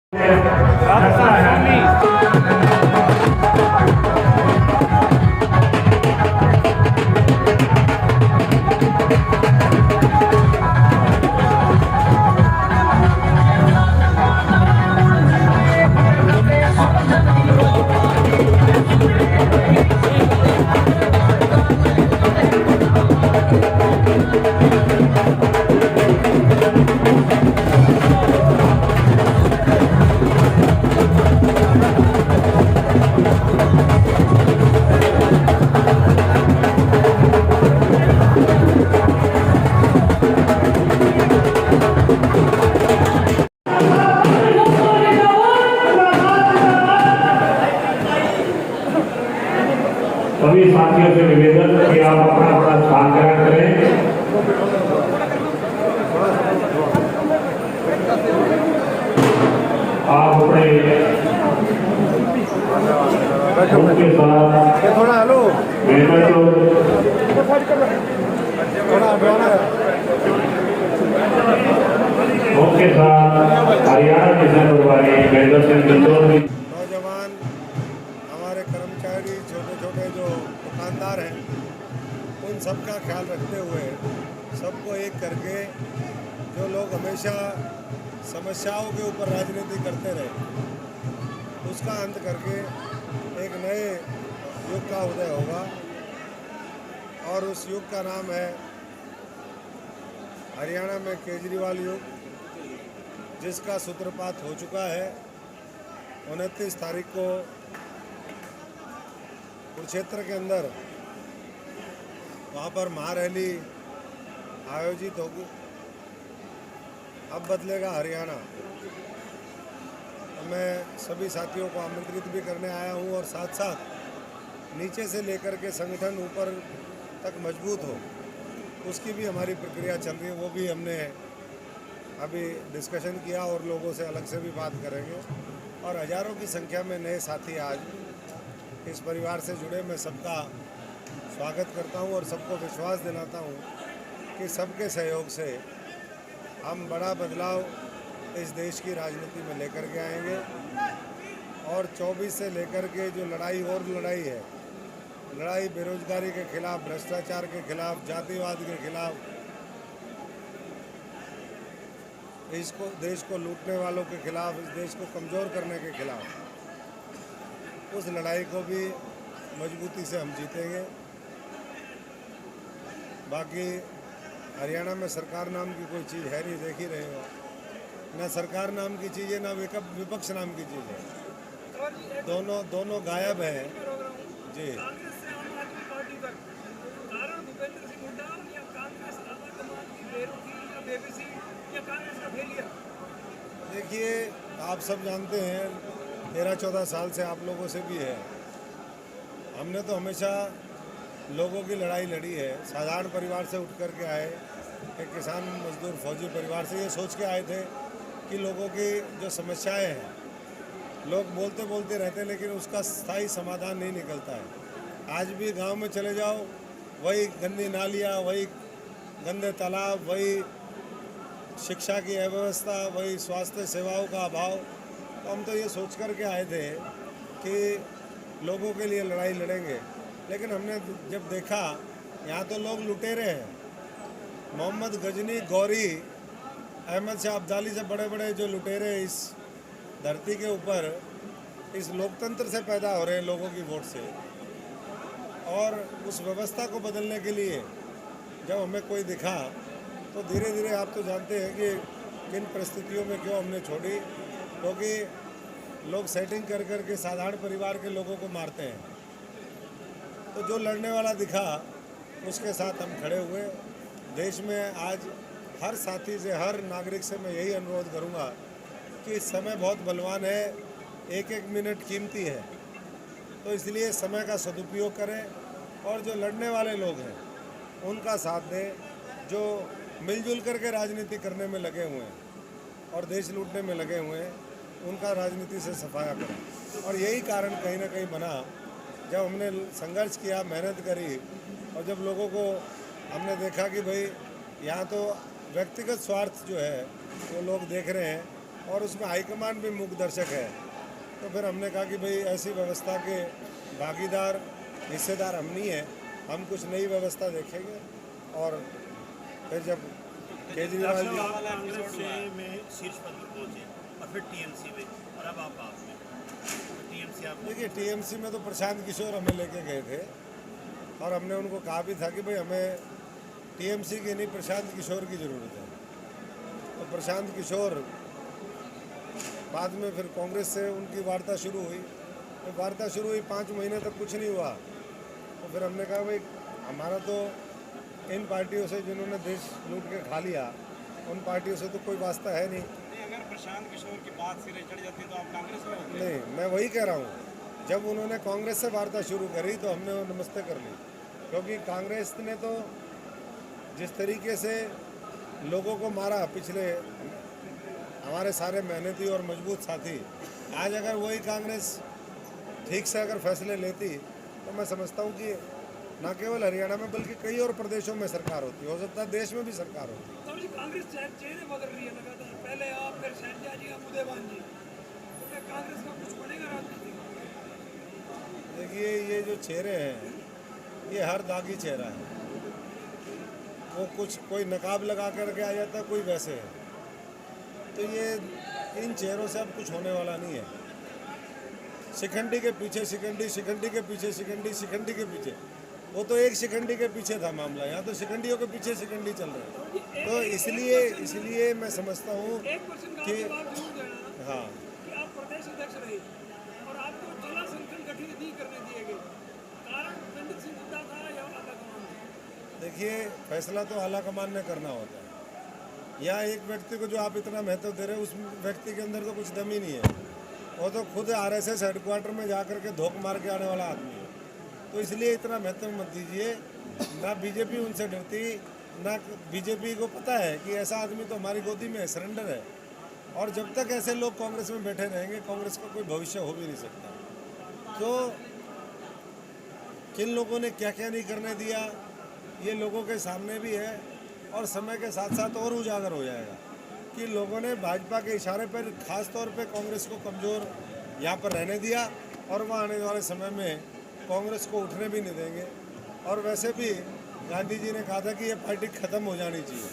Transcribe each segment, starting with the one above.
सभी साथियों से निवेदन कि आप अपना अपना स्थान ग्रहण करें। आप अपने उनके साथ थोड़ा हेलो उनके साथ हरियाणा मिशन प्रभारी महेंद्र सिंह बिंदौर। नौजवान हमारे कर्मचारी छोटे छोटे जो दुकानदार हैं उन सब का ख्याल रखते हुए सबको एक करके जो लोग हमेशा समस्याओं के ऊपर राजनीति करते रहे उसका अंत करके एक नए युग का उदय होगा और उस युग का नाम है हरियाणा में केजरीवाल युग, जिसका सूत्रपात हो चुका है। 29 तारीख को कुरुक्षेत्र के अंदर वहाँ पर महारैली आयोजित होगी। अब बदलेगा हरियाणा। तो मैं सभी साथियों को आमंत्रित भी करने आया हूँ और साथ साथ नीचे से लेकर के संगठन ऊपर तक मजबूत हो उसकी भी हमारी प्रक्रिया चल रही है। वो भी हमने अभी डिस्कशन किया और लोगों से अलग से भी बात करेंगे। और हज़ारों की संख्या में नए साथी आज इस परिवार से जुड़े। मैं सबका स्वागत करता हूं और सबको विश्वास दिलाता हूं कि सबके सहयोग से हम बड़ा बदलाव इस देश की राजनीति में लेकर के आएंगे। और 24 से लेकर के जो लड़ाई है, लड़ाई बेरोजगारी के खिलाफ, भ्रष्टाचार के खिलाफ, जातिवाद के खिलाफ, इसको देश को लूटने वालों के खिलाफ, इस देश को कमज़ोर करने के खिलाफ, उस लड़ाई को भी मजबूती से हम जीतेंगे। बाकी हरियाणा में सरकार नाम की कोई चीज़ है नहीं, देख ही रहे हो। ना सरकार नाम की चीज़ है, ना विपक्ष नाम की चीज़ है। दोनों गायब हैं जी। देखिए, आप सब जानते हैं 13-14 साल से आप लोगों से भी है, हमने तो हमेशा लोगों की लड़ाई लड़ी है। साधारण परिवार से उठ कर के आए, एक किसान मजदूर फौजी परिवार से ये सोच के आए थे कि लोगों की जो समस्याएं हैं, लोग बोलते बोलते रहते हैं लेकिन उसका स्थायी समाधान नहीं निकलता है। आज भी गांव में चले जाओ, वही गंदी नालियाँ, वही गंदे तालाब, वही शिक्षा की अव्यवस्था, वही स्वास्थ्य सेवाओं का अभाव। तो हम तो ये सोच कर के आए थे कि लोगों के लिए लड़ाई लड़ेंगे, लेकिन हमने जब देखा यहाँ तो लोग लुटेरे हैं। मोहम्मद गजनी, गौरी, अहमद शाह अब्दाली से बड़े बड़े जो लुटेरे इस धरती के ऊपर इस लोकतंत्र से पैदा हो रहे हैं, लोगों की वोट से। और उस व्यवस्था को बदलने के लिए जब हमें कोई दिखा तो धीरे धीरे, आप तो जानते हैं कि किन परिस्थितियों में क्यों हमने छोड़ी, क्योंकि लोग सेटिंग कर करके साधारण परिवार के लोगों को मारते हैं। तो जो लड़ने वाला दिखा उसके साथ हम खड़े हुए। देश में आज हर साथी से, हर नागरिक से मैं यही अनुरोध करूंगा कि समय बहुत बलवान है, एक एक मिनट कीमती है, तो इसलिए समय का सदुपयोग करें और जो लड़ने वाले लोग हैं उनका साथ दें, जो मिलजुल करके राजनीति करने में लगे हुए हैं और देश लूटने में लगे हुए हैं, उनका राजनीति से सफाया करें। और यही कारण कहीं ना कहीं बना, जब हमने संघर्ष किया, मेहनत करी और जब लोगों को हमने देखा कि भाई यहाँ तो व्यक्तिगत स्वार्थ जो है वो लोग देख रहे हैं और उसमें हाईकमान भी मूक दर्शक है। तो फिर हमने कहा कि भाई ऐसी व्यवस्था के भागीदार हिस्सेदार हम नहीं हैं, हम कुछ नई व्यवस्था देखेंगे। और फिर जब केजरीवाल जी कांग्रेस से में शीर्ष पद पर पहुंचे और फिर टीएमसी में और अब आप में टीएमसी आप देखिए, टीएमसी में तो प्रशांत किशोर हमें लेके गए थे और हमने उनको कहा भी था कि भाई हमें टीएमसी की नहीं, प्रशांत किशोर की ज़रूरत है। तो प्रशांत किशोर बाद में फिर कांग्रेस से उनकी वार्ता शुरू हुई। तो वार्ता शुरू हुई, 5 महीने तक कुछ नहीं हुआ। तो फिर हमने कहा भाई हमारा तो इन पार्टियों से जिन्होंने देश लूट के खा लिया, उन पार्टियों से तो कोई वास्ता है नहीं। अगर प्रशांत किशोर की बात सिरे चढ़ जाती तो आप कांग्रेस में होते? नहीं, मैं वही कह रहा हूँ, जब उन्होंने कांग्रेस से वार्ता शुरू करी तो हमने वो नमस्ते कर ली। क्योंकि कांग्रेस ने तो जिस तरीके से लोगों को मारा, पिछले हमारे सारे मेहनती और मजबूत साथी, आज अगर वही कांग्रेस ठीक से अगर फैसले लेती तो मैं समझता हूँ कि न केवल हरियाणा में बल्कि कई और प्रदेशों में सरकार होती, हो सकता है देश में भी सरकार होती। तो जी कांग्रेस चेहरे बदल रही है लगातार, पहले आप फिर शैलजा जी अब उदयवान जी, तो क्या कांग्रेस का कुछ बनेगा राजनीति? देखिए, ये जो चेहरे हैं ये हर दागी चेहरा है। वो कुछ कोई नकाब लगा करके आ जाता है, कोई वैसे है। तो ये इन चेहरों से अब कुछ होने वाला नहीं है। शिखंडी के पीछे शिखंडी, शिखंडी के पीछे शिखंडी, शिखंडी के पीछे, वो तो एक शिखंडी के पीछे था मामला, यहाँ तो शिखंडियों के पीछे शिखंडी चल रहे हैं। तो इसलिए मैं समझता हूँ 1% का कि जवाब जरूर देना हाँ, कि आप प्रदेश अध्यक्ष रहे और आपको जिला संगठन गठित नहीं करने दिए गए, कारण पंडित सिंह हुड्डा था या आला कमान? देखिए, फैसला तो आला कमान ने करना होता है। या एक व्यक्ति को जो आप इतना महत्व दे रहे हैं, उस व्यक्ति के अंदर तो कुछ दम ही नहीं है। वो तो खुद आरएसएस हेडक्वार्टर में जा कर के धोख मार के आने वाला आदमी है। तो इसलिए इतना महत्व मत दीजिए। ना बीजेपी उनसे डरती, ना बीजेपी को पता है कि ऐसा आदमी तो हमारी गोदी में है, सरेंडर है। और जब तक ऐसे लोग कांग्रेस में बैठे रहेंगे, कांग्रेस का कोई भविष्य हो भी नहीं सकता। तो किन लोगों ने क्या क्या नहीं करने दिया, ये लोगों के सामने भी है और समय के साथ साथ और उजागर हो जाएगा कि लोगों ने भाजपा के इशारे पर खास तौर पे कांग्रेस को कमज़ोर यहाँ पर रहने दिया और वह आने वाले समय में कांग्रेस को उठने भी नहीं देंगे। और वैसे भी गांधी जी ने कहा था कि ये पार्टी ख़त्म हो जानी चाहिए।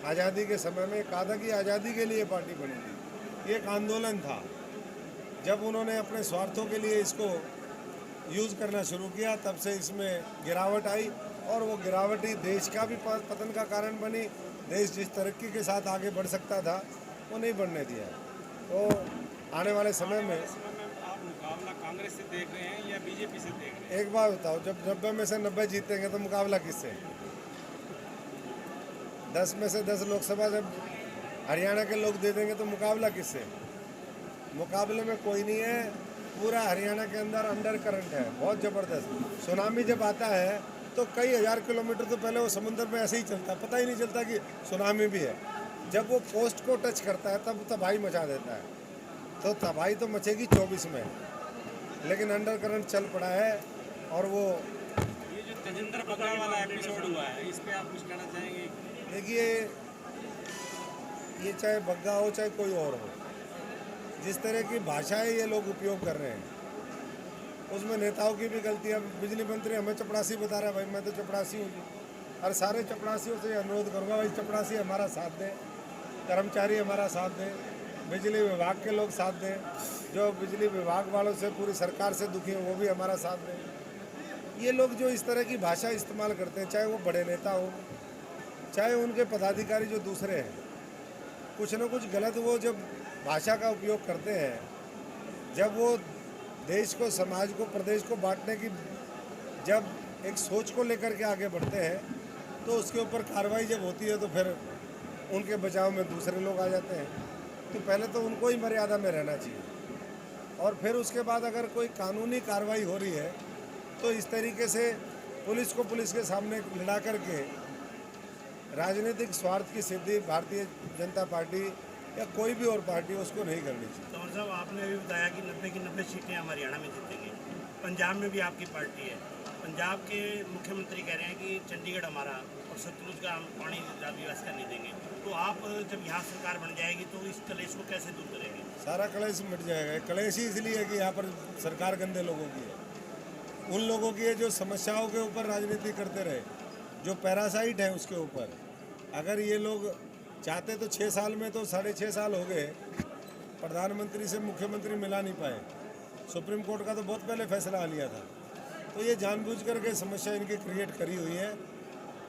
आज़ादी के समय में कहा था कि आज़ादी के लिए पार्टी बनी थी, ये एक आंदोलन था। जब उन्होंने अपने स्वार्थों के लिए इसको यूज़ करना शुरू किया, तब से इसमें गिरावट आई और वो गिरावट ही देश का भी पतन का कारण बनी। देश जिस तरक्की के साथ आगे बढ़ सकता था वो नहीं बढ़ने दिया। तो आने वाले समय में आप मुकाबला कांग्रेस से देख रहे हैं या बीजेपी से देख रहे हैं? एक बात बताओ, जब 90 में से 90 जीतेंगे तो मुकाबला किससे? 10 में से 10 लोकसभा जब हरियाणा के लोग दे देंगे तो मुकाबला किससे? मुकाबले में कोई नहीं है। पूरा हरियाणा के अंदर अंडर करंट है बहुत ज़बरदस्त। सुनामी जब आता है तो कई हज़ार किलोमीटर तो पहले वो समुद्र में ऐसे ही चलता है, पता ही नहीं चलता कि सुनामी भी है। जब वो कोस्ट को टच करता है तब तबाही मचा देता है। तो तबाही तो मचेगी 24 में, लेकिन अंडर करंट चल पड़ा है। और वो ये जो तेजेंद्र बग्गा वाला एपिसोड हुआ है, इस पे आप कुछ कहना चाहेंगे? देखिए, ये चाहे बग्गा हो चाहे कोई और हो, जिस तरह की भाषाएं ये लोग उपयोग कर रहे हैं उसमें नेताओं की भी गलती है। बिजली मंत्री हमें चपरासी बता रहा है, भाई मैं तो चपरासी हूँ जी। और सारे चपरासियों से अनुरोध करूँगा, भाई चपरासी हमारा साथ दें, कर्मचारी हमारा साथ दें, बिजली विभाग के लोग साथ दें, जो बिजली विभाग वालों से पूरी सरकार से दुखी हैं वो भी हमारा साथ दें। ये लोग जो इस तरह की भाषा इस्तेमाल करते हैं, चाहे वो बड़े नेता हो चाहे उनके पदाधिकारी जो दूसरे हैं, कुछ न कुछ गलत वो जब भाषा का उपयोग करते हैं, जब वो देश को, समाज को, प्रदेश को बांटने की जब एक सोच को लेकर के आगे बढ़ते हैं, तो उसके ऊपर कार्रवाई जब होती है तो फिर उनके बचाव में दूसरे लोग आ जाते हैं। तो पहले तो उनको ही मर्यादा में रहना चाहिए और फिर उसके बाद अगर कोई कानूनी कार्रवाई हो रही है तो इस तरीके से पुलिस को पुलिस के सामने लड़ा करके राजनीतिक स्वार्थ की सिद्धि भारतीय जनता पार्टी या कोई भी और पार्टी उसको नहीं करनी चाहिए। तंवर साहब, आपने अभी बताया कि 90 की 90 सीटें हम हरियाणा में जीतेंगे। पंजाब में भी आपकी पार्टी है। पंजाब के मुख्यमंत्री कह रहे हैं कि चंडीगढ़ हमारा और सतलुज का हम पानी व्यवस्था नहीं देंगे, तो आप जब यहाँ सरकार बन जाएगी तो इस कलेश को कैसे दूर करेंगे? सारा कलेश मिट जाएगा। कलेश ही इसलिए है कि यहाँ पर सरकार गंदे लोगों की है, उन लोगों की है जो समस्याओं के ऊपर राजनीति करते रहे, जो पैरासाइट है उसके ऊपर। अगर ये लोग चाहते तो 6 साल में, तो 6.5 साल हो गए प्रधानमंत्री से मुख्यमंत्री मिला नहीं पाए। सुप्रीम कोर्ट का तो बहुत पहले फैसला आ लिया था। तो ये जानबूझ करके समस्या इनकी क्रिएट करी हुई है।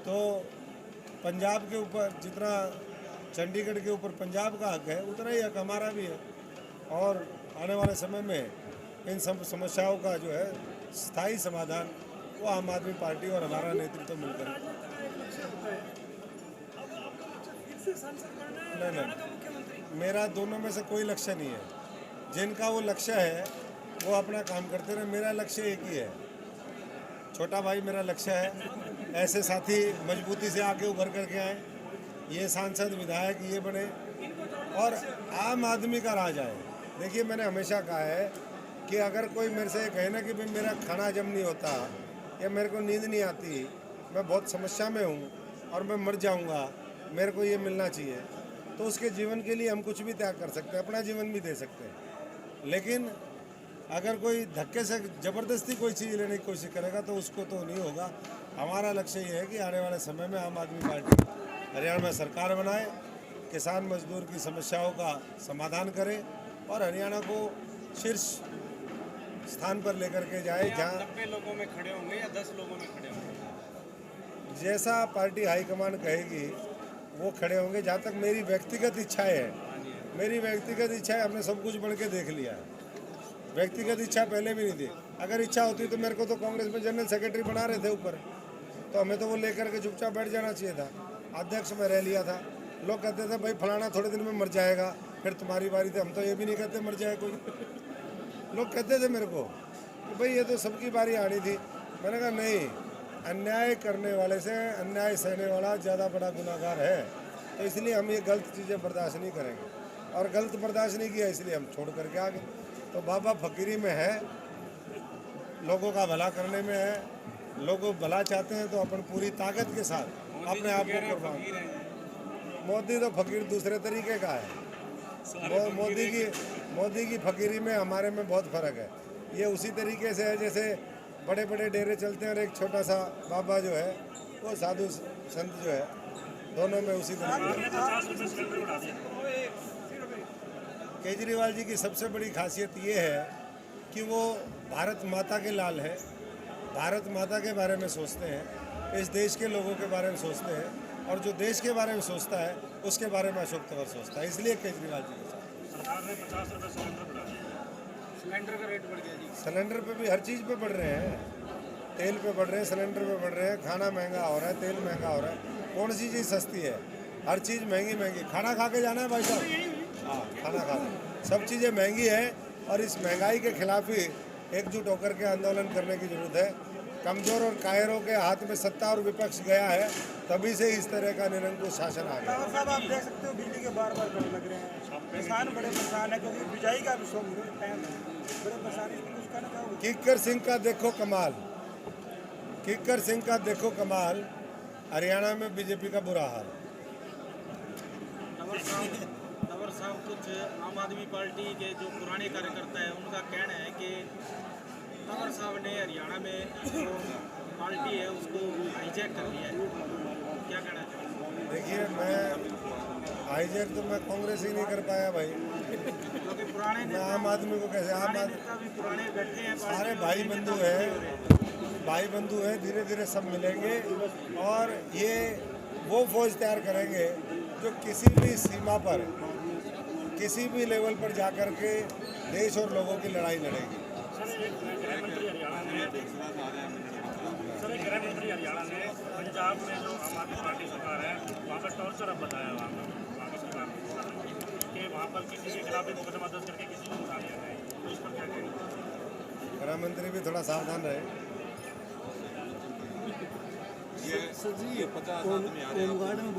तो पंजाब के ऊपर जितना चंडीगढ़ के ऊपर पंजाब का हक है, उतना ही हक हमारा भी है। और आने वाले समय में इन सब समस्याओं का जो है स्थायी समाधान वो आम आदमी पार्टी और हमारा नेतृत्व मिलकर। राजनीति का एक लक्ष्य होता है। अब आपका लक्ष्य फिर से सांसद बनना है, नहीं, हरियाणा का मुख्यमंत्री? मेरा दोनों में से कोई लक्ष्य नहीं है। जिनका वो लक्ष्य है वो अपना काम करते रहे। मेरा लक्ष्य एक ही है, छोटा भाई मेरा लक्ष्य है। ऐसे साथी मजबूती से आके उभर करके आए, ये सांसद विधायक ये बने और आम आदमी का राज आए। देखिए, मैंने हमेशा कहा है कि अगर कोई मेरे से कहे ना कि भाई मेरा खाना हजम नहीं होता या मेरे को नींद नहीं आती, मैं बहुत समस्या में हूँ और मैं मर जाऊँगा, मेरे को ये मिलना चाहिए, तो उसके जीवन के लिए हम कुछ भी त्याग कर सकते हैं, अपना जीवन भी दे सकते हैं। लेकिन अगर कोई धक्के से ज़बरदस्ती कोई चीज़ लेने की कोशिश करेगा तो उसको तो नहीं होगा। हमारा लक्ष्य ये है कि आने वाले समय में आम आदमी पार्टी हरियाणा में सरकार बनाए, किसान मजदूर की समस्याओं का समाधान करे और हरियाणा को शीर्ष स्थान पर लेकर के जाए, जहाँ 90 लोगों में खड़े होंगे या 10 लोगों में खड़े होंगे? जैसा पार्टी हाईकमान कहेगी वो खड़े होंगे। जहाँ तक मेरी व्यक्तिगत इच्छाएं है, मेरी व्यक्तिगत इच्छा है, हमने सब कुछ बढ़ के देख लिया है। व्यक्तिगत इच्छा पहले भी नहीं थी। अगर इच्छा होती तो मेरे को तो कांग्रेस में जनरल सेक्रेटरी बना रहे थे ऊपर, तो हमें तो वो लेकर के चुपचाप बैठ जाना चाहिए था। अध्यक्ष में रह लिया था। लोग कहते थे भाई फलाना थोड़े दिन में मर जाएगा, फिर तुम्हारी बारी थी। हम तो ये भी नहीं कहते मर जाए कोई। लोग कहते थे मेरे को कि भाई ये तो सबकी बारी आनी थी। मैंने कहा नहीं, अन्याय करने वाले से अन्याय सहने वाला ज़्यादा बड़ा गुनाहगार है। तो इसलिए हम ये गलत चीज़ें बर्दाश्त नहीं करेंगे और गलत बर्दाश्त नहीं किया इसलिए हम छोड़ करके आ गए। तो बाबा फकीरी में है, लोगों का भला करने में है। लोग भला चाहते हैं तो अपन पूरी ताकत के साथ अपने आप को कुर्बान। मोदी तो फकीर दूसरे तरीके का है। मोदी की फकीरी में हमारे में बहुत फ़र्क है। ये उसी तरीके से है जैसे बड़े बड़े डेरे चलते हैं और एक छोटा सा बाबा जो है वो साधु संत जो है, दोनों में उसी तरीके है। केजरीवाल जी की सबसे बड़ी खासियत ये है कि वो भारत माता के लाल है। भारत माता के बारे में सोचते हैं, इस देश के लोगों के बारे में सोचते हैं और जो देश के बारे में सोचता है उसके बारे में अशोक तंवर सोचता है। इसलिए केजरीवाल जी के साथ सरकार ने 50 रुपये सिलेंडर बढ़ा दिया। सिलेंडर का रेट बढ़ गया जी। सिलेंडर पे भी हर चीज़ पे बढ़ रहे हैं। तेल पे बढ़ रहे हैं, सिलेंडर पे बढ़ रहे हैं, खाना महंगा हो रहा है, तेल महंगा हो रहा है। कौन सी चीज़ सस्ती है? हर चीज़ महंगी। खाना खा के जाना है भाई साहब। हाँ, खाना खा सब चीज़ें महंगी है और इस महंगाई के खिलाफ ही एकजुट होकर के आंदोलन करने की जरूरत है। कमज़ोर और कायरों के हाथ में सत्ता और विपक्ष गया है, तभी से इस तरह का निरंकुश शासन आ गया। साहब आप देख सकते हो बिजली के बार कट लग रहे हैं, किसान बड़े परेशान है क्योंकि बिजाई का भी टाइम है, बड़े परेशान। इसमें कुछ कहना चाहोगे? किक्कर सिंह का देखो कमाल, किक्कर सिंह का देखो कमाल। हरियाणा में बीजेपी का बुरा हाल। तंवर साहब कुछ आम आदमी पार्टी के जो पुराने कार्यकर्ता हैं उनका कहना है कि तंवर साहब ने हरियाणा में जो पार्टी है उसको हाईजैक कर लिया है। क्या कहना चाहिए? देखिए, मैं हाईजैक तो मैं कांग्रेस ही नहीं कर पाया भाई। क्योंकि पुराने मैं आम आदमी को कैसे आम आदमी नेता भी पुराने बैठे हैं, सारे भाई बंधु है, धीरे धीरे सब मिलेंगे और ये वो फौज तैयार करेंगे जो किसी भी सीमा पर, किसी भी लेवल पर जाकर के देश और लोगों की लड़ाई लड़ेगी। गृह मंत्री हरियाणा ने पंजाब में जो आम आदमी पार्टी सरकार है वहाँ पर टॉर्चर अब बताया वहाँ कि वहाँ पर किसी के खिलाफ भी मुकदमा दर्ज करके किसी को उठा लिया जाए, तो इस पर क्या कहेंगे? गृह मंत्री भी थोड़ा सावधान रहे। सर जी, होमगार्ड में